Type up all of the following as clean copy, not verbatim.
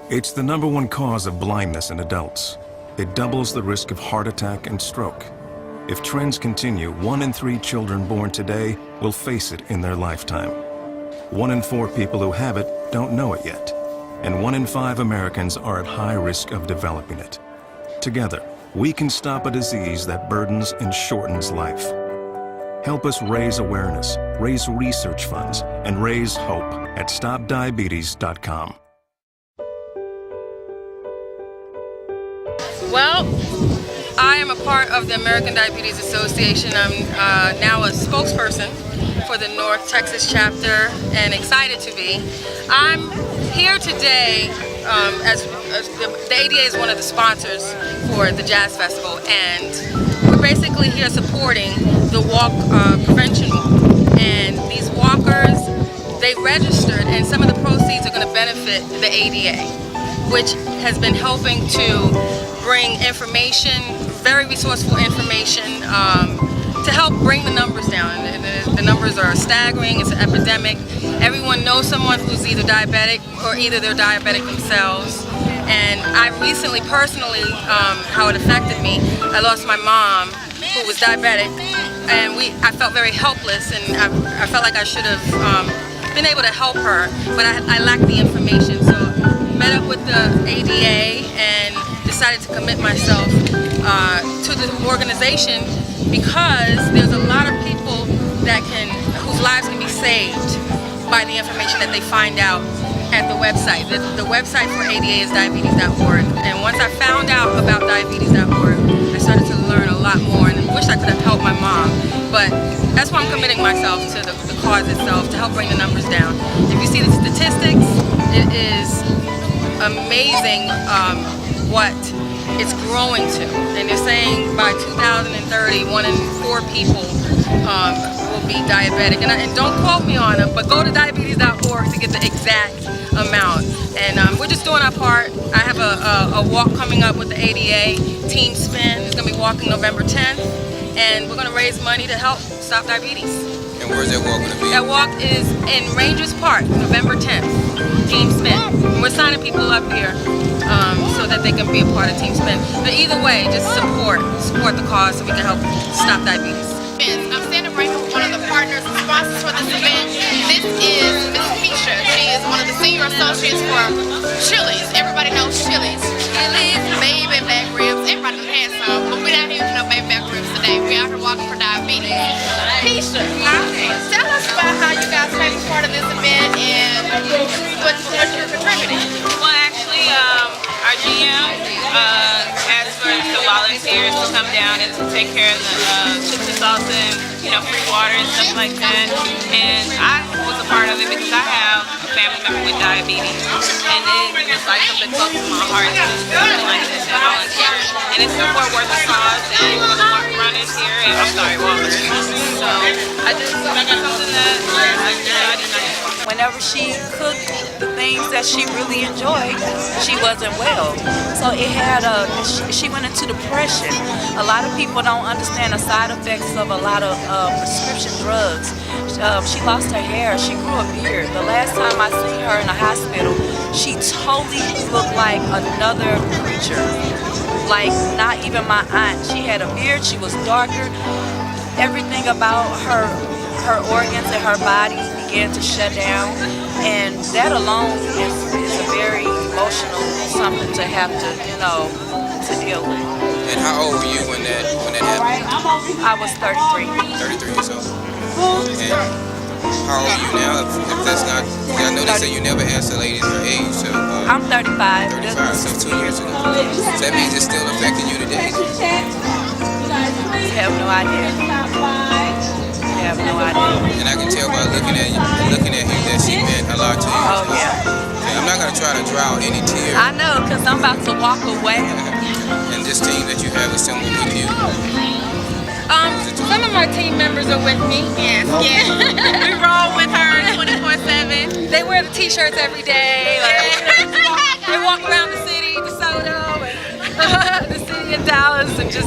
It's the #1 cause of blindness in adults. It doubles the risk of heart attack and stroke. If trends continue, 1 in 3 children born today will face it in their lifetime. 1 in 4 people who have it don't know it yet. And 1 in 5 Americans are at high risk of developing it. Together, we can stop a disease that burdens and shortens life. Help us raise awareness, raise research funds, and raise hope at StopDiabetes.com. Well, I am a part of the American Diabetes Association. I'm now a spokesperson for the North Texas chapter and excited to be. I'm here today as the ADA is one of the sponsors for the Jazz Festival, and we're basically here supporting the walk prevention walk. And these walkers, they registered, and some of the proceeds are going to benefit the ADA, which has been helping to bring information, very resourceful information, to help bring the numbers down. The numbers are staggering, it's an epidemic. Everyone knows someone who's either diabetic or either they're diabetic themselves. And I recently, personally, how it affected me, I lost my mom, who was diabetic, and I felt very helpless, and I felt like I should have been able to help her, but I lacked the information. So met up with the ADA and decided to commit myself to the organization, because there's a lot of people whose lives can be saved by the information that they find out at the website. The website for ADA is diabetes.org, and once I found out about diabetes.org, I started to learn a lot more, and I wish I could have helped my mom, but that's why I'm committing myself to the cause itself, to help bring the numbers down. If you see the statistics, it is amazing what it's growing to, and they're saying by 2030 1 in 4 people will be diabetic, and don't quote me on it, but go to diabetes.org to get the exact amount. And we're just doing our part. I have a walk coming up with the ADA, Team Spin. It's going to be walking November 10th, and we're going to raise money to help stop diabetes. And where's that walk going to be? That walk is in Rangers Park, November 10th, Team Spin. And we're signing people up here so that they can be a part of Team Spin. But either way, just support the cause so we can help stop diabetes. I'm standing right here with one of the partners and sponsors for this event. This is Miss Keisha. She is one of the senior associates for Chili's. Everybody knows Chili's. Chili's, baby back ribs. Everybody done had some, but we're not here for no baby back ribs today. We're out here walking for diabetes. Keisha, tell us about how you guys came part of this event and what you're contributing. Well, actually, our GM asked for the volunteers to come down and to take care of the chips and salsa and, free water and stuff like that. And I was a part of it because I have a family member with diabetes, and it was like something close to my heart to do something like this and volunteer. And it's support worth the cause, and we're going to run it here. And I'm sorry, walking. So I just something that I decided not to. Whenever she cooked the things that she really enjoyed, she wasn't well. So it had she went into depression. A lot of people don't understand the side effects of a lot of prescription drugs. She lost her hair, she grew a beard. The last time I seen her in the hospital, she totally looked like another creature. Like not even my aunt. She had a beard, she was darker. Everything about her organs and her body began to shut down, and that alone is a very emotional something to have to to deal with. And how old were you when that happened? I was 33. 33 years old. And how old are you now? If that's not, I know they say you never ask the ladies her age, so I'm 35. 35, so 2 years ago. So that means it's still affecting you today. I have no idea. I have no idea. And I can tell by looking at you that she meant a lot to you. Oh yeah. And I'm not gonna try to dry out any tears. I know, cause I'm about to walk away. And this team that you have assembled with you. Some of my team members are with me. Yes. We roll with her 24/7. They wear the t-shirts every day. They walk around the city, DeSoto, and the city of Dallas, and just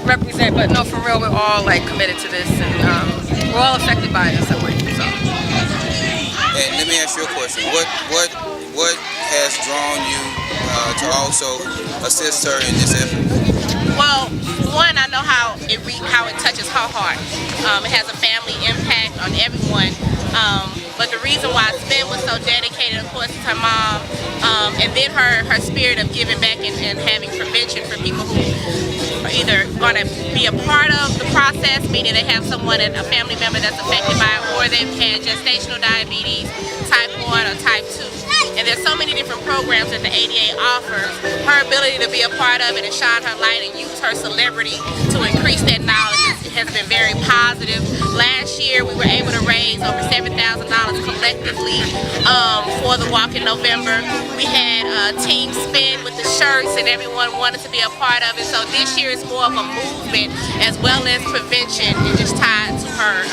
represent. But no, for real, we're all committed to this, and we're all affected by it in some way. So. And let me ask you a question. What has drawn you to also assist her in this effort? Well, one, I know how it touches her heart. It has a family impact on everyone. But the reason why Spin was so dedicated, of course, is her mom, and then her spirit of giving back and having prevention for people who are either going to be a part of the process, meaning they have someone, a family member that's affected by it, or they've had gestational diabetes, type 1 or type 2. And there's so many different programs that the ADA offers. Her ability to be a part of it and shine her light and use her celebrity to increase that knowledge has been very positive. Last year we were able to raise over $7,000 collectively for the walk in November. We had Team Spin with the shirts and everyone wanted to be a part of it. So this year is more of a movement as well as prevention and just tied to her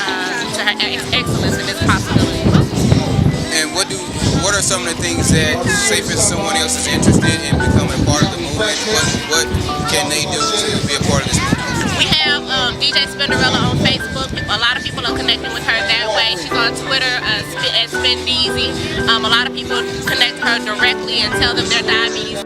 excellence in this possibility. And what are some of the things that, say for someone else is interested in becoming a part of the movement, what can they do to be a part of this movement? We have DJ Spinderella on Facebook. A lot of people are connecting with her that way. She's on Twitter at Spindeezy. A lot of people connect her directly and tell them their diabetes.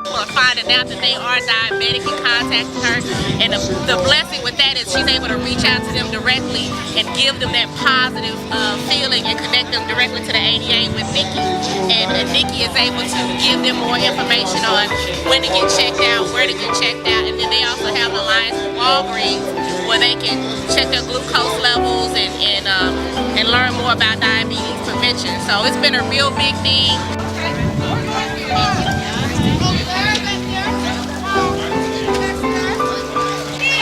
Or finding out that they are diabetic and contacting her, and the blessing with that is she's able to reach out to them directly and give them that positive feeling and connect them directly to the ADA with Nikki, and Nikki is able to give them more information on when to get checked out, where to get checked out, and then they also have an alliance with Walgreens where they can check their glucose levels and learn more about diabetes prevention. So it's been a real big thing.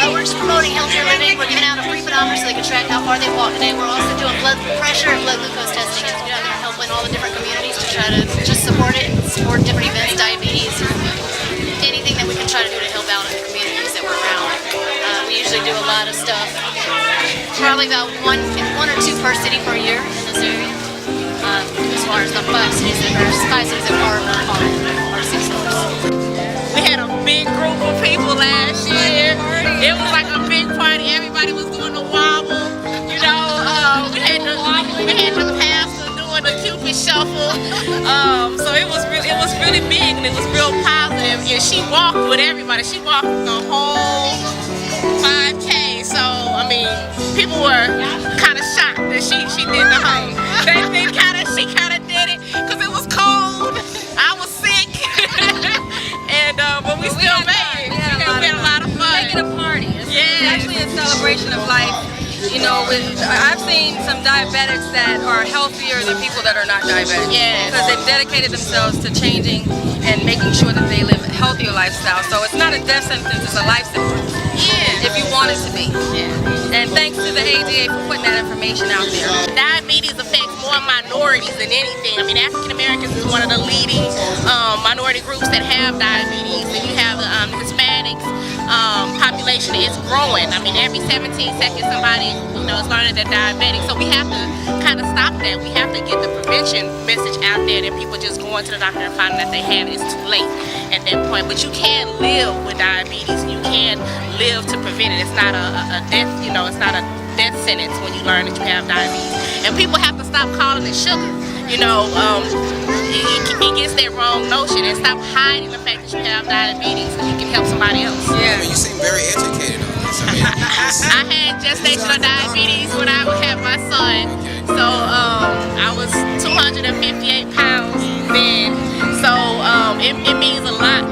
We're just promoting healthier living. We're giving out a free pedometer so they can track how far they've walked today. We're also doing blood pressure and blood glucose testing, and they're helping all the different communities to try to just support it, support different events, diabetes, or anything that we can try to do to help out in the communities that we're around. We usually do a lot of stuff, probably about one or two per city per year in this area. As far as the five cities that are our 6 stores. We had a big group of people last year. It was like a big party. Everybody was doing the wobble. You know, we had the pastor doing the Cupid shuffle. So it was really big and it was real positive. And she walked with everybody. She walked the whole 5K. So I mean, people were kind of shocked that she did the whole. She kind of did it because it was cold. I was sick. But we still made it. We had a lot of fun. Make it a party. It's actually a celebration of life. You know, I've seen some diabetics that are healthier than people that are not diabetic. Yes. Because they've dedicated themselves to changing and making sure that they live a healthier lifestyle. So it's not a death sentence, it's a life sentence. Yeah. If you want it to be. Yeah. And thanks to the ADA for putting that information out there. Diabetes affects more minorities than anything. I mean, African Americans is one of the leading minority groups that have diabetes, and you have the Hispanics population is growing. I mean, every 17 seconds somebody is learning they're diabetic. So we have to kind of stop that. We have to get the prevention message out there that people just going to the doctor and finding that they have it. It's too late at that point. But you can live with diabetes. You can live to prevent it. It's not a death. It's not a death sentence when you learn that you have diabetes. And people have to stop calling it sugar. It gets that wrong notion, and stop hiding the fact that you have diabetes so you can help somebody else. Yeah. I mean, you seem very educated on this. I had gestational diabetes when I had my son. So I was 258 pounds then. So it means a lot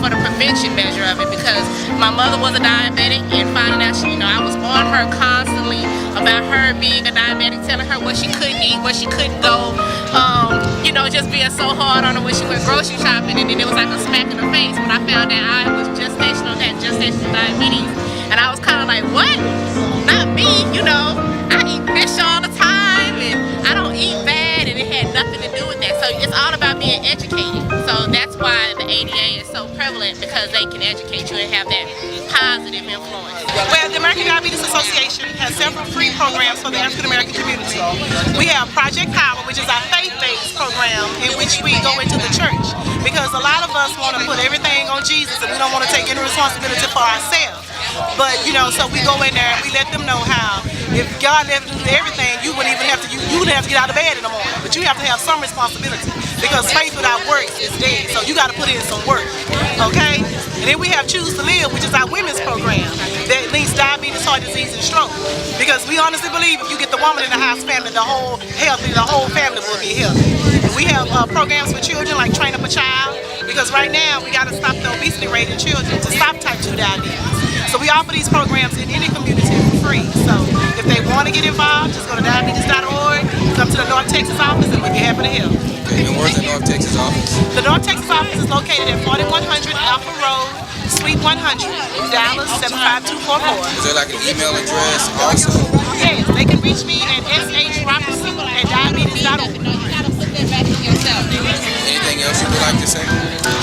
for the prevention measure of it, because my mother was a diabetic, and finding out I was on her constantly about her being a diabetic, telling her what she couldn't eat, where she couldn't go, just being so hard on her when she went grocery shopping, and then it was like a smack in the face when I found out I was gestational diabetes, and I was kind of like, what? Not me, I eat fish all the time, and I don't eat bad, and it had nothing to do with that. So it's all about being educated. So that's why the ADA is so prevalent, because they can educate you and have that positive influence. Well, the American Diabetes Association has several free programs for the African American community. We have Project Power, which is our faith-based program in which we go into the church, because a lot of us want to put everything on Jesus and we don't want to take any responsibility for ourselves. But so we go in there and we let them know how if God left you to do everything, you wouldn't have to get out of bed in the morning. But you have to have some responsibility, because faith without works is you got to put in some work, okay? And then we have Choose to Live, which is our women's program that links diabetes, heart disease, and stroke. Because we honestly believe if you get the woman in the house family, the whole family will be healthy. And we have programs for children like Train Up a Child, because right now we got to stop the obesity rate in children to stop type 2 diabetes. So we offer these programs in any community for free. So if they want to get involved, just go to diabetes.org, come to the North Texas office, and we'll be happy to help. Okay, and where's the North Texas office? The North Texas office is located at 4100 Alpha Road, Suite 100, Dallas 75244. Is there like an email address also? Yes, they can reach me at shrobertson@diabetes.org. Anything else you would like to say?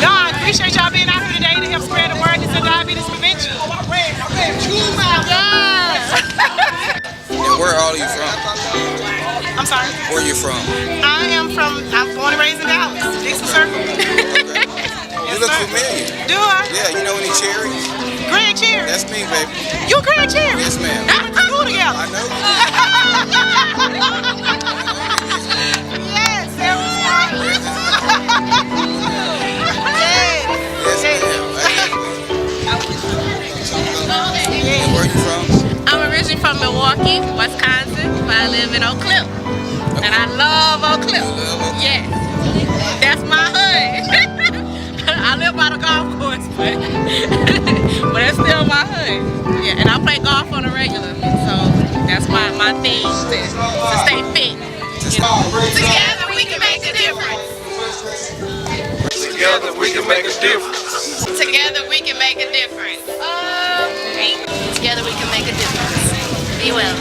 No, I appreciate y'all being out here today to help spread awareness of diabetes prevention. And where are you from? I'm sorry? Where are you from? I'm born and raised in Dallas, Dixon Circle. Okay. You look familiar. Do I? Yeah, you know any Cherries? Greg Cherry. That's me, baby. You Greg Cherry? Yes, ma'am. We went to school together. I know. Yes, everyone. Yes, ma'am. And where are you from? I'm originally from Milwaukee, Wisconsin, but I live in Oak Cliff. And I love Oak Cliff. Yes. That's my hood. I live by the golf course, but it's still my hood. Yeah, and I play golf on a regular, so that's my thing to stay fit. You know. Together we can make a difference. Together we can make a difference. Together we can make a difference. Together we can make a difference. Be well.